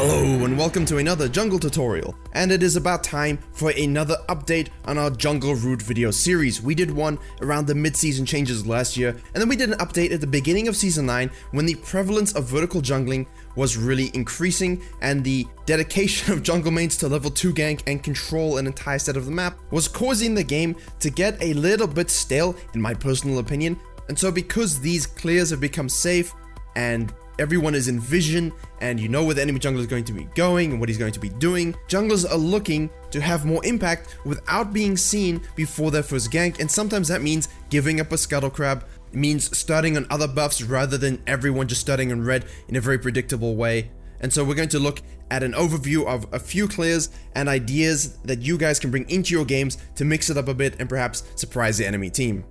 Hello and welcome to another jungle tutorial, and it is about time for another update on our jungle route video series. We did one around the mid-season changes last year, and then we did an update at the beginning of season 9 when the prevalence of vertical jungling was really increasing and the dedication of jungle mains to level 2 gank and control an entire set of the map was causing the game to get a little bit stale in my personal opinion. And so because these clears have become safe and everyone is in vision and you know where the enemy jungler is going to be going and what he's going to be doing, junglers are looking to have more impact without being seen before their first gank, and sometimes that means giving up a scuttle crab, it means starting on other buffs rather than everyone just starting on red in a very predictable way. And so we're going to look at an overview of a few clears and ideas that you guys can bring into your games to mix it up a bit and perhaps surprise the enemy team.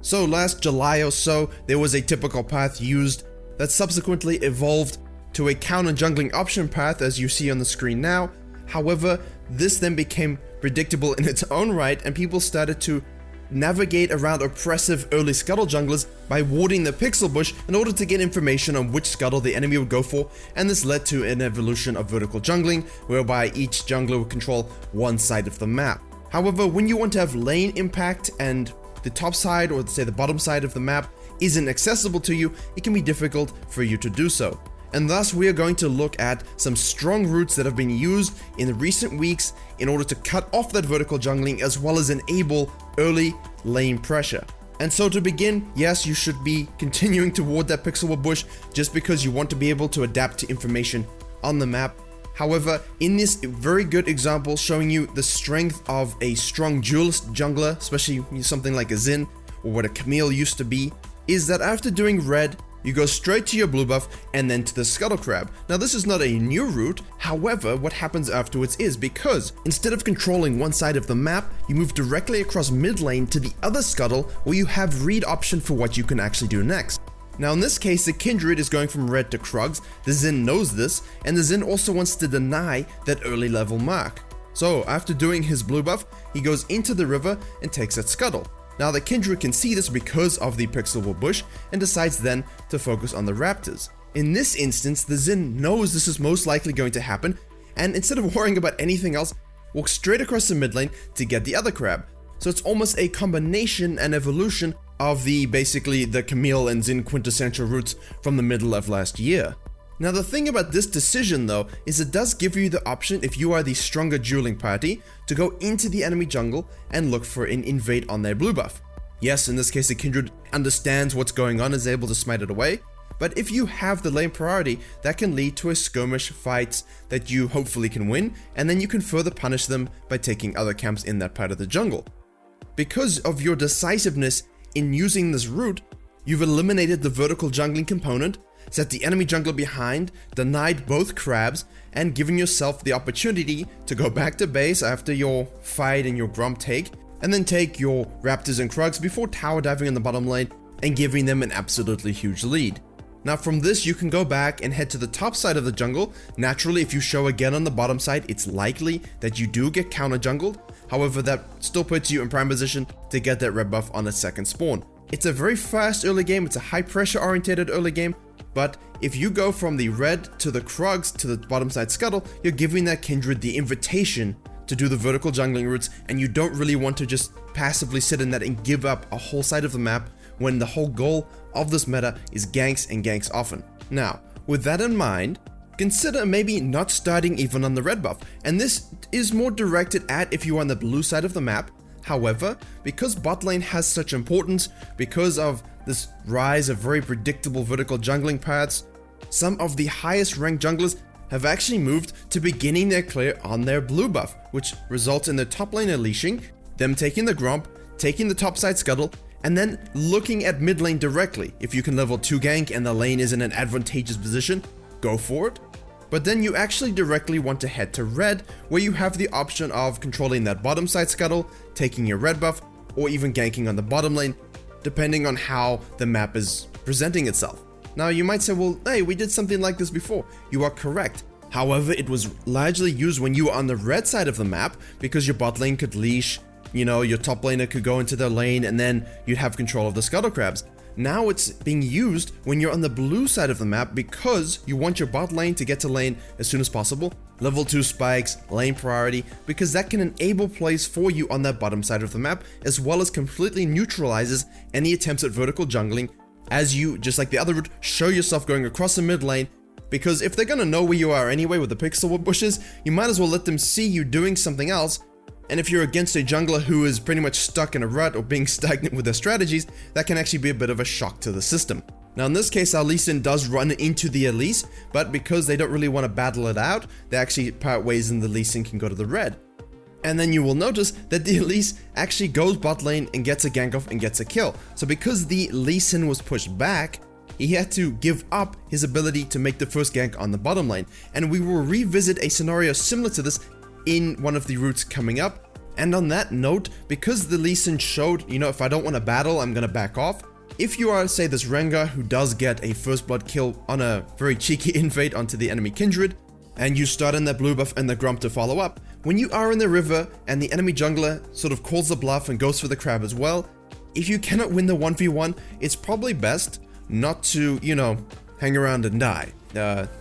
So last July or so, there was a typical path used that subsequently evolved to a counter jungling option path as you see on the screen now. However, this then became predictable in its own right and people started to navigate around oppressive early scuttle junglers by warding the pixel bush in order to get information on which scuttle the enemy would go for, and this led to an evolution of vertical jungling whereby each jungler would control one side of the map. However, when you want to have lane impact and the top side or say the bottom side of the map isn't accessible to you, it can be difficult for you to do so. And thus we are going to look at some strong routes that have been used in the recent weeks in order to cut off that vertical jungling as well as enable early lane pressure. And so to begin, yes, you should be continuing to ward that pixel bush just because you want to be able to adapt to information on the map. However, in this very good example showing you the strength of a strong duelist jungler, especially something like a Xin or what a Camille used to be, is that after doing red, you go straight to your blue buff and then to the scuttle crab. Now this is not a new route, however what happens afterwards is because instead of controlling one side of the map, you move directly across mid lane to the other scuttle where you have read option for what you can actually do next. Now in this case the Kindred is going from red to Krugs, the Xin knows this, and the Xin also wants to deny that early level mark. So after doing his blue buff, he goes into the river and takes that scuttle. Now the Kindred can see this because of the pixel bush and decides then to focus on the raptors. In this instance, the Xin knows this is most likely going to happen and instead of worrying about anything else, walks straight across the mid lane to get the other crab. So it's almost a combination and evolution of basically the Camille and Xin quintessential routes from the middle of last year. Now the thing about this decision though is it does give you the option, if you are the stronger dueling party, to go into the enemy jungle and look for an invade on their blue buff. Yes, in this case the Kindred understands what's going on and is able to smite it away, but if you have the lane priority, that can lead to a skirmish fight that you hopefully can win, and then you can further punish them by taking other camps in that part of the jungle. Because of your decisiveness in using this route, you've eliminated the vertical jungling component, set the enemy jungler behind, denied both crabs, and given yourself the opportunity to go back to base after your fight and your grump take, and then take your raptors and Krugs before tower diving in the bottom lane and giving them an absolutely huge lead. Now from this you can go back and head to the top side of the jungle. Naturally, if you show again on the bottom side, it's likely that you do get counter jungled. However, that still puts you in prime position to get that red buff on a second spawn. It's a very fast early game, it's a high pressure oriented early game, but if you go from the red to the Krugs to the bottom side scuttle, you're giving that Kindred the invitation to do the vertical jungling routes, and you don't really want to just passively sit in that and give up a whole side of the map when the whole goal of this meta is ganks and ganks often. Now, with that in mind, consider maybe not starting even on the red buff, and this is more directed at if you are on the blue side of the map. However, because bot lane has such importance, because of this rise of very predictable vertical jungling paths, some of the highest ranked junglers have actually moved to beginning their clear on their blue buff, which results in their top lane unleashing, them taking the grump, taking the top side scuttle, and then looking at mid lane directly. If you can level 2 gank and the lane is in an advantageous position, go for it. But then you actually directly want to head to red, where you have the option of controlling that bottom side scuttle, taking your red buff, or even ganking on the bottom lane, depending on how the map is presenting itself. Now you might say, well, hey, we did something like this before. You are correct. However, it was largely used when you were on the red side of the map because your bot lane could leash, your top laner could go into their lane and then you'd have control of the scuttle crabs. Now it's being used when you're on the blue side of the map because you want your bot lane to get to lane as soon as possible. Level 2 spikes, lane priority, because that can enable plays for you on that bottom side of the map, as well as completely neutralizes any attempts at vertical jungling as you, just like the other route, show yourself going across the mid lane. Because if they're gonna know where you are anyway with the pixel bushes, you might as well let them see you doing something else. And if you're against a jungler who is pretty much stuck in a rut or being stagnant with their strategies, that can actually be a bit of a shock to the system. Now in this case, our Lee Sin does run into the Elise, but because they don't really want to battle it out, they actually part ways and the Lee Sin can go to the red. And then you will notice that the Elise actually goes bot lane and gets a gank off and gets a kill. So because the Lee Sin was pushed back, he had to give up his ability to make the first gank on the bottom lane. And we will revisit a scenario similar to this in one of the routes coming up. And on that note, because the Lee Sin showed, if I don't want to battle, I'm gonna back off. If you are, say, this Rengar who does get a first blood kill on a very cheeky invade onto the enemy Kindred, and you start in that blue buff and the Grump to follow up, when you are in the river and the enemy jungler sort of calls the bluff and goes for the crab as well, if you cannot win the 1v1, it's probably best not to, hang around and die.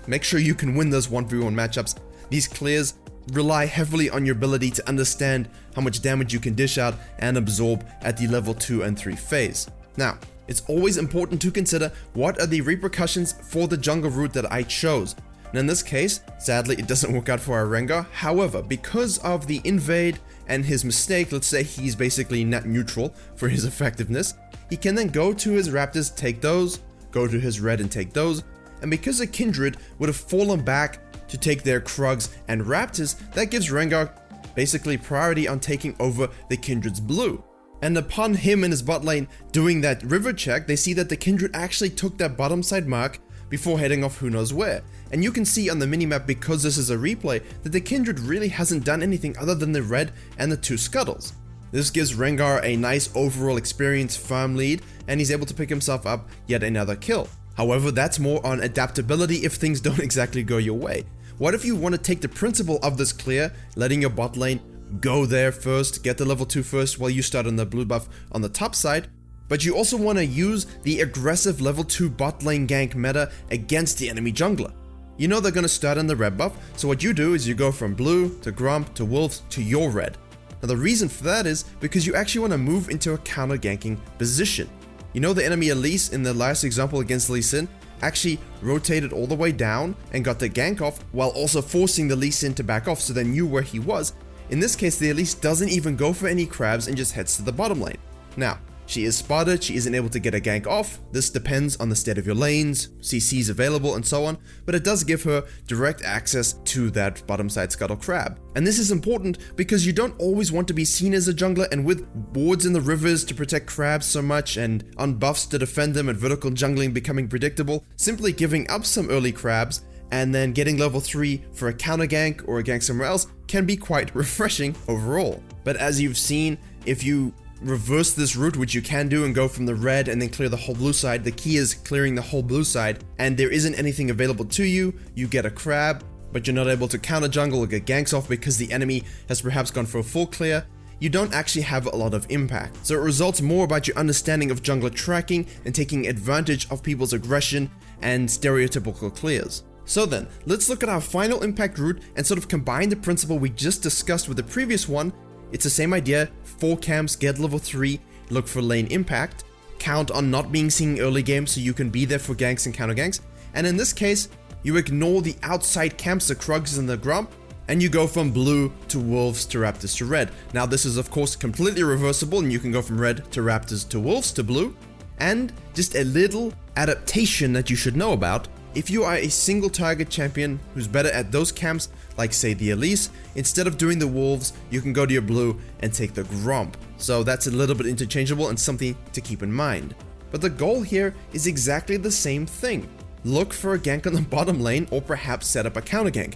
Make sure you can win those 1v1 matchups. These clears rely heavily on your ability to understand how much damage you can dish out and absorb at the level 2 and 3 phase. Now, it's always important to consider what are the repercussions for the jungle route that I chose. And in this case, sadly, it doesn't work out for our Rengar. However, because of the invade and his mistake, let's say he's basically net neutral for his effectiveness, he can then go to his Raptors, take those, go to his red and take those, and because the Kindred would have fallen back to take their Krugs and Raptors, that gives Rengar basically priority on taking over the Kindred's blue. And upon him and his bot lane doing that river check, they see that the Kindred actually took that bottom side mark before heading off who knows where. And you can see on the minimap, because this is a replay, that the Kindred really hasn't done anything other than the red and the 2 scuttles. This gives Rengar a nice overall experience farm lead, and he's able to pick himself up yet another kill. However, that's more on adaptability if things don't exactly go your way. What if you want to take the principle of this clear, letting your bot lane go there first, get the level 2 first while you start on the blue buff on the top side, but you also want to use the aggressive level 2 bot lane gank meta against the enemy jungler. You know they're going to start on the red buff, so what you do is you go from blue to Grump to Wolves to your red. Now the reason for that is because you actually want to move into a counter-ganking position. The enemy Elise in the last example against Lee Sin actually rotated all the way down and got the gank off while also forcing the Lee Sin to back off so they knew where he was. In this case, the Elise doesn't even go for any crabs and just heads to the bottom lane. Now, she is spotted, she isn't able to get a gank off. This depends on the state of your lanes, CCs available and so on, but it does give her direct access to that bottom side scuttle crab. And this is important because you don't always want to be seen as a jungler, and with wards in the rivers to protect crabs so much and on buffs to defend them and vertical jungling becoming predictable, simply giving up some early crabs and then getting level 3 for a counter gank or a gank somewhere else can be quite refreshing overall. But as you've seen, if you reverse this route, which you can do, and go from the red and then clear the whole blue side, the key is clearing the whole blue side, and there isn't anything available to you, you get a crab, but you're not able to counter jungle or get ganks off because the enemy has perhaps gone for a full clear, you don't actually have a lot of impact. So it results more about your understanding of jungler tracking and taking advantage of people's aggression and stereotypical clears. So then, let's look at our final impact route and sort of combine the principle we just discussed with the previous one. It's the same idea: 4 camps, get level 3, look for lane impact, count on not being seen early game so you can be there for ganks and counter ganks, and in this case, you ignore the outside camps, the Krugs and the Grump, and you go from blue to Wolves to Raptors to red. Now this is of course completely reversible, and you can go from red to Raptors to Wolves to blue. And just a little adaptation that you should know about: if you are a single target champion who's better at those camps, like say the Elise, instead of doing the Wolves, you can go to your blue and take the Grump. So that's a little bit interchangeable and something to keep in mind. But the goal here is exactly the same thing: look for a gank on the bottom lane or perhaps set up a counter gank.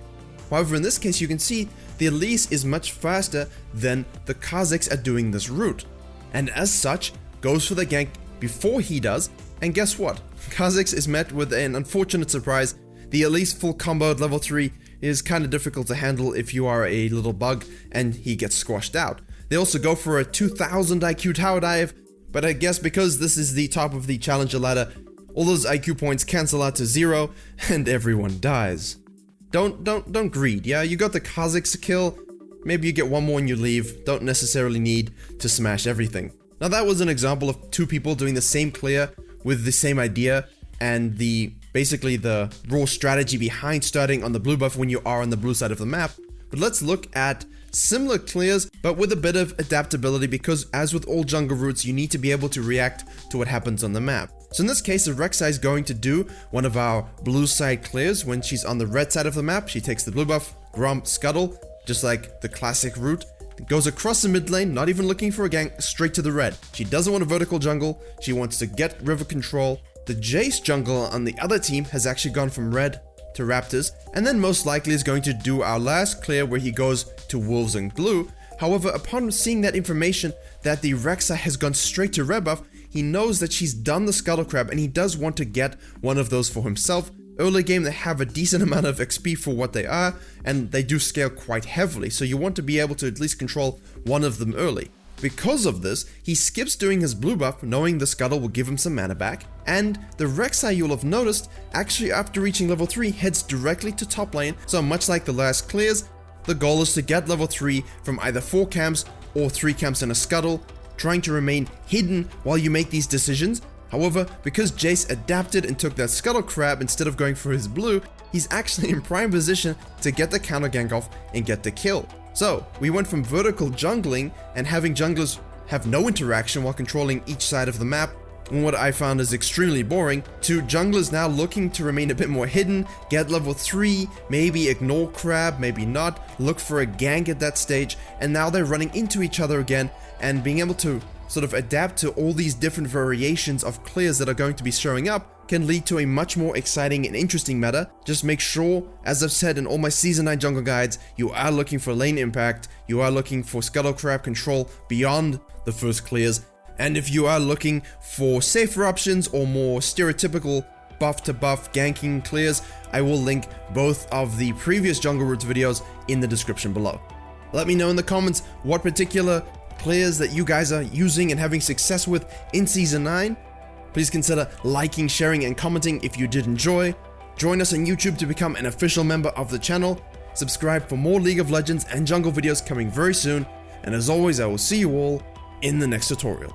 However, in this case, you can see the Elise is much faster than the Kha'Zix at doing this route, and as such, goes for the gank before he does. And guess what? Kha'Zix is met with an unfortunate surprise. The Elise full combo at level 3 is kind of difficult to handle if you are a little bug, and he gets squashed out. They also go for a 2000 IQ tower dive, But I guess because this is the top of the challenger ladder, all those IQ points cancel out to 0 and everyone dies. Don't greed, yeah? You got the Kha'Zix kill, maybe you get one more and you leave, don't necessarily need to smash everything. Now that was an example of 2 people doing the same clear with the same idea and basically the raw strategy behind starting on the blue buff when you are on the blue side of the map. But let's look at similar clears but with a bit of adaptability, because as with all jungle routes, you need to be able to react to what happens on the map. So in this case, the Rek'Sai is going to do one of our blue side clears. When she's on the red side of the map, she takes the blue buff, Gromp, Scuttle, just like the classic route. Goes across the mid lane, not even looking for a gank, straight to the red. She doesn't want a vertical jungle, she wants to get river control. The Jayce jungle on the other team has actually gone from red to Raptors, and then most likely is going to do our last clear where he goes to Wolves and blue. However, upon seeing that information that the Rek'Sai has gone straight to red buff, he knows that she's done the Scuttle Crab and he does want to get one of those for himself. Early game, they have a decent amount of XP for what they are, and they do scale quite heavily, so you want to be able to at least control one of them early. Because of this, he skips doing his blue buff, knowing the Scuttle will give him some mana back, and the Rek'Sai, you'll have noticed, actually after reaching level 3 heads directly to top lane. So much like the last clears, the goal is to get level 3 from either 4 camps or 3 camps and a Scuttle, trying to remain hidden while you make these decisions. However, because Jayce adapted and took that Scuttle Crab instead of going for his blue, he's actually in prime position to get the counter gank off and get the kill. So, we went from vertical jungling and having junglers have no interaction while controlling each side of the map, and what I found is extremely boring, to junglers now looking to remain a bit more hidden, get level 3, maybe ignore Crab, maybe not, look for a gank at that stage, and now they're running into each other again and being able to sort of adapt to all these different variations of clears that are going to be showing up can lead to a much more exciting and interesting meta. Just make sure, as I've said in all my Season 9 jungle guides, you are looking for lane impact, you are looking for Scuttle Crab control beyond the first clears, and if you are looking for safer options or more stereotypical buff to buff ganking clears, I will link both of the previous jungle routes videos in the description below. Let me know in the comments what particular clears that you guys are using and having success with in Season 9. Please consider liking, sharing, and commenting if you did enjoy. Join us on YouTube to become an official member of the channel. Subscribe for more League of Legends and jungle videos coming very soon. And as always, I will see you all in the next tutorial.